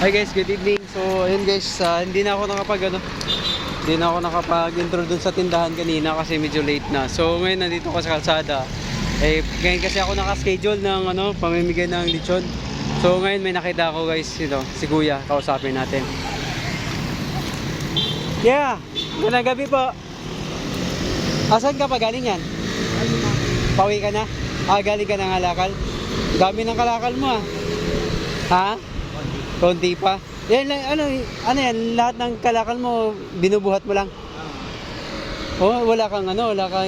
Hi guys, good evening. So, ayun guys, hindi na ako nakapag-intro dun sa tindahan kanina kasi medyo late na. So, ngayon nandito ako sa kalsada. Ngayon kasi ako naka-schedule ng pamimigay ng lechon. So, ngayon may nakita ako guys, si Kuya, kausapin natin. Yeah, magandang gabi po. Asan ka pa galing yan? Pauwi ka na? Galing ka ng Kalakal? Dami ng kalakal mo ah. Ha? Konti pa. Yan, ano yan, lahat ng kalakal mo, binubuhat mo lang? Oh, wala kang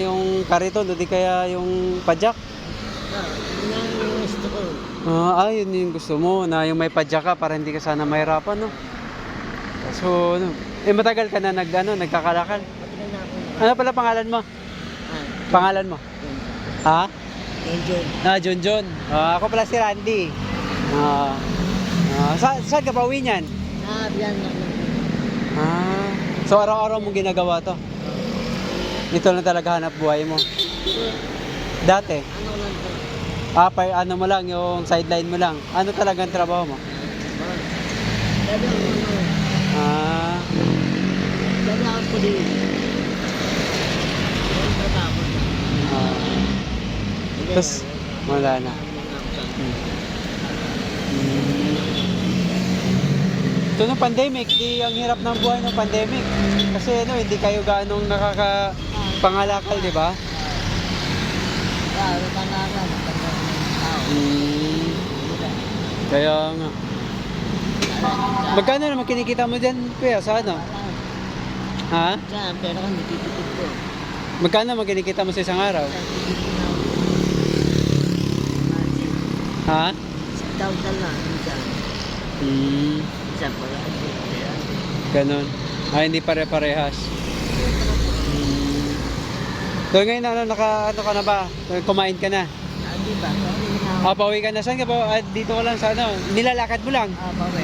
yung kariton, hindi kaya yung padjak? Yan yung gusto ko. Yun yung gusto mo, na yung may padjak ka para hindi ka sana mahirapan, no? So, matagal ka na nagkakalakal? Matagal na ako. Ano pala pangalan mo? Pangalan mo? Ha? John. John. Ako pala si Randy. Saan ka pa uwi niyan? Yan ako. So araw-araw mong ginagawa to? Ito lang talaga hanap buhay mo? Dati? Ano lang to? Ano mo lang, yung sideline mo lang. Ano talagang trabaho mo? Dali ako Dali ako po din. Yung trabaho ko. Tapos, wala na. Ito nung pandemic, ang hirap ng buhay ng pandemic. Kasi hindi kayo ganong nakakapangalakal, di ba? Kaya nga. Magkano naman kinikita mo dyan, kuya, sa ano? Ha? Saan? Pero kung natitipid ko. Magkano naman kinikita mo sa isang araw? Ha? 6,000 lang. Isa pa lang. Ganon. Hindi pare-parehas. So ngayon ka na ba? Kumain ka na? Di ba? Pauwi ka na. Saan ka pa? Dito ka lang sa nilalakad mo lang? Pauwi.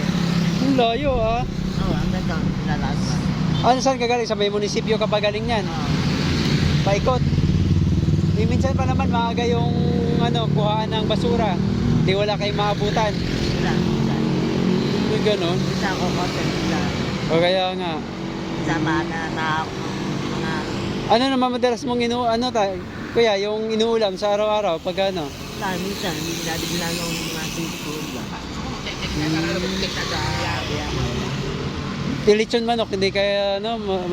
Ang layo Oo, ang ganda. Nilalakad. Saan ka galing? Sa may munisipyo ka pa galing yan? Paikot. Minsan pa naman maaga yung kuhaan ng basura. Di wala kayong maabutan. Yung ganon. Isa ako konti nila. O kaya nga. Sama na ako mga... Ano naman madalas mong kuya, yung inuulam sa araw-araw pag Minsan, hindi natin ginagawa ng mga singkul ba? Yung lechon manok, hindi kaya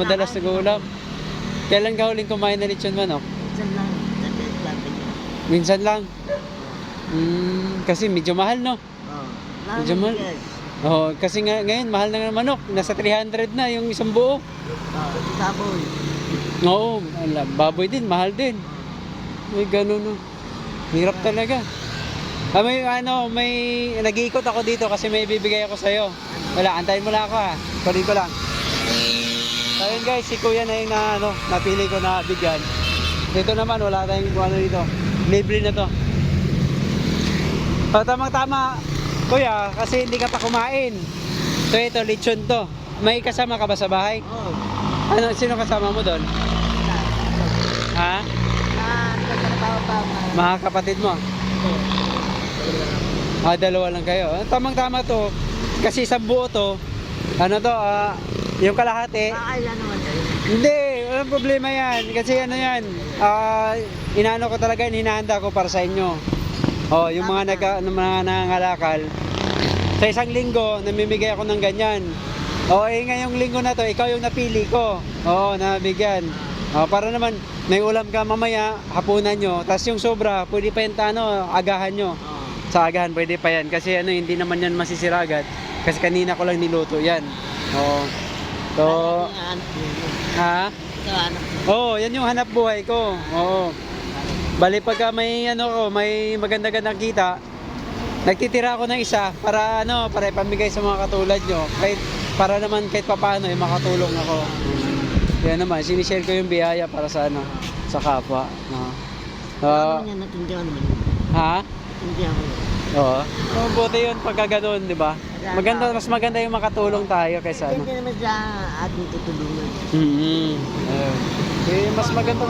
madalas nag-uulam. Kailan ka huling kumain na lechon manok? Minsan lang. Minsan lang. Kasi medyo mahal, no? Medyo mahal. Kasi ngayon mahal na ng manok. Nasa 300 na yung isang buo. Baboy. Oo, baboy din, mahal din. May ganun, no? Hirap talaga. May nag-iikot ako dito kasi may ibibigay ako sa'yo. Wala, antayin mo lang ako Kunin ko lang. So yun guys, si Kuya na yung napili ko na bigyan. Dito naman, wala tayong dito. Libre na to. Tamang-tama, Kuya, kasi hindi ka pa kumain. So ito, lechon to. May kasama ka ba sa bahay? Oo. Sino kasama mo doon? Ha? Nagtatrabaho pa. Mga kapatid mo? Dalawa lang kayo. Tamang-tama to. Kasi isang buo to. Yung kalahati. Kailan naman tayo? Hindi, walang problema yan. Kasi yan. Inaano ko talaga, hinahanda ko para sa inyo. Yung mga nangangalakal. Sa isang linggo, namimigay ako ng ganyan. Ngayong linggo na to, ikaw yung napili ko. Nabigyan. Para naman, may ulam ka mamaya, hapunan nyo. Tapos yung sobra, pwede pa yung agahan nyo. Sa agahan, pwede pa yan. Kasi hindi naman yan masisira agad. Kasi kanina ko lang niluto yan. Ha? Yan yung hanap buhay ko. Bali pagka may may maganda-gandang kita, nagtitira ako ng isa para para ipamigay sa mga katulad nyo. Para naman kahit papaano makatulong ako. Kaya naman sinishare ko yung biyaya para sa sa kapwa. Natindihan mo. Ha? Natindihan mo. Buti yun pagka ganoon, di ba? Mas maganda yung makatulong tayo kaysa Hindi naman sa ating tutulungan. Mas maganda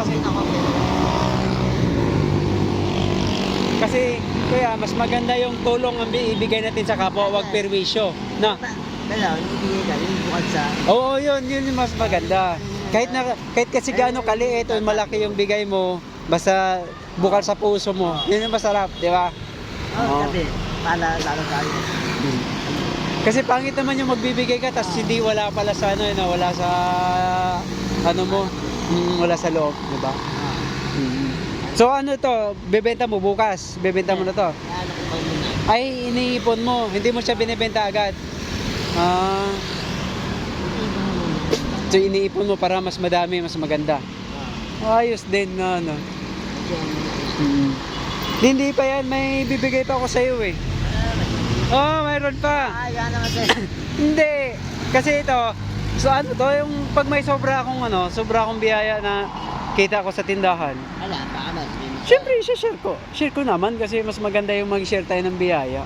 kasi Kaya mas maganda yung tulong ang ibigay natin sa kapwa, wag perwisyo. Na? Dalaw, nung ibigay ka, yung bukod sa... Oo, yun yung mas maganda. Kahit kasi gaano kaliit o malaki yung bigay mo, basta bukal sa puso mo, yun yung masarap, di ba? Oo. Kasi, para lalo tayo. Kasi pangit naman yung magbibigay ka, tapos hindi wala pala sa ano, na wala sa ano mo, wala sa loob, di ba? So ano to, bebenta mo bukas, bebenta mo na to. Ano ko ba muna? Ay, iniipon mo, hindi mo siya binebenta agad. Ah, so iniipon mo para mas madami, mas maganda. Ayos din na ano. Hindi pa yan, may bibigay pa ako sa iyo eh. Oh, mayroon pa. Ay, yan naman sa'yo. Hindi. Kasi ito, so ano to, yung pag may sobra akong biyaya na kita ko sa tindahan. Wala, baka mas. Siyempre, share ko. Share ko naman kasi mas maganda yung mag-share tayo ng biyaya.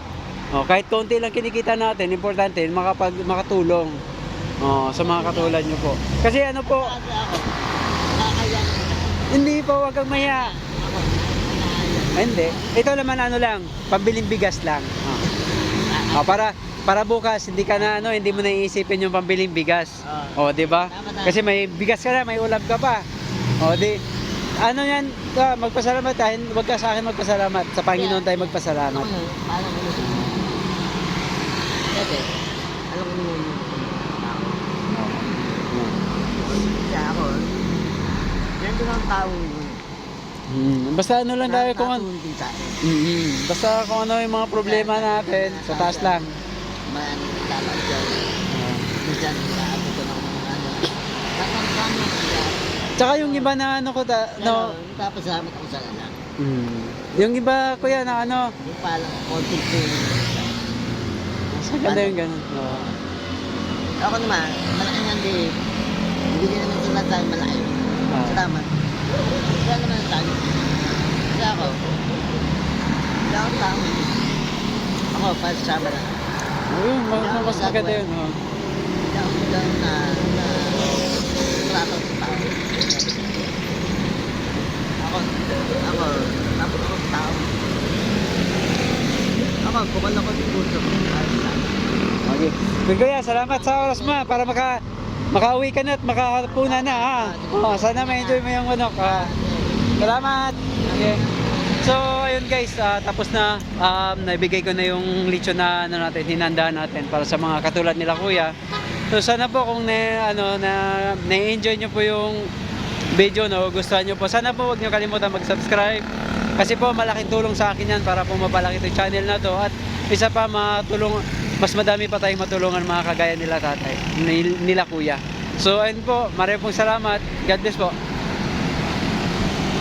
Oh, kahit konti lang kinikita natin, importante makatulong. Oh, sa mga katulad nyo po. Kasi ano po, Kasi ako, nakakaya naman. hindi po, wag kang maya. Ako, nakakaya. Ay, hindi. Ito naman ano lang, pambiling bigas lang. Oh, para bukas hindi ka na hindi mo naiisipin yung pambiling bigas. Oh, 'di ba? Kasi may bigas ka na, may ulam ka pa. Oh, di ano yan, magpasalamat tayo, wag ka sa akin magpasalamat. Sa Panginoon tayo magpasalamat. Ano, parang ano siya. Kasi, alam ko naman yung kaya ako, nandun ang tao yun. Basta ano lang tayo kung ano. Nakatulong sa akin. Basta kung ano yung mga problema natin, sa taas lang. Maraming salamat dyan. Minsan, naabot ko ng mga ano. Tatang-tama siya. Tsaka yung iba na ano ko no. Napasalamat ako sa anak. Yung iba kuya na ano, Yung palang konting tulong. sa ganda yung ganun. Oo. Ako naman, malaki nga din. Hindi din naman sila tayo malaki. Salamat. Kaya naman tayo. Kasi ako, hindi ako tao. Ako, pasama na. Ayun, mas maganda yun. Oh. Hindi ako lang na trato sa tao. Ako, tapos ako sa tao. Ako, bukal ako sa puso. Okay. Kuya, salamat sa oras mo para makauwi ka na at makakapuna na ha. Oh, sana ma-enjoy mo yung manok. Salamat. Okay. So, ayun guys, tapos na naibigay ko na yung lechon na natin, hinanda natin para sa mga katulad nila kuya. So, sana po kung na-enjoy nyo po yung video, gustuhan nyo po, sana po huwag nyo kalimutan mag-subscribe. Kasi po malaking tulong sa akin yan para po mapalaki itong channel na to. At isa pa, mas madami pa tayong matulungan mga kagaya nila tatay, nila kuya. So ayun po, maraming pong salamat. God bless po.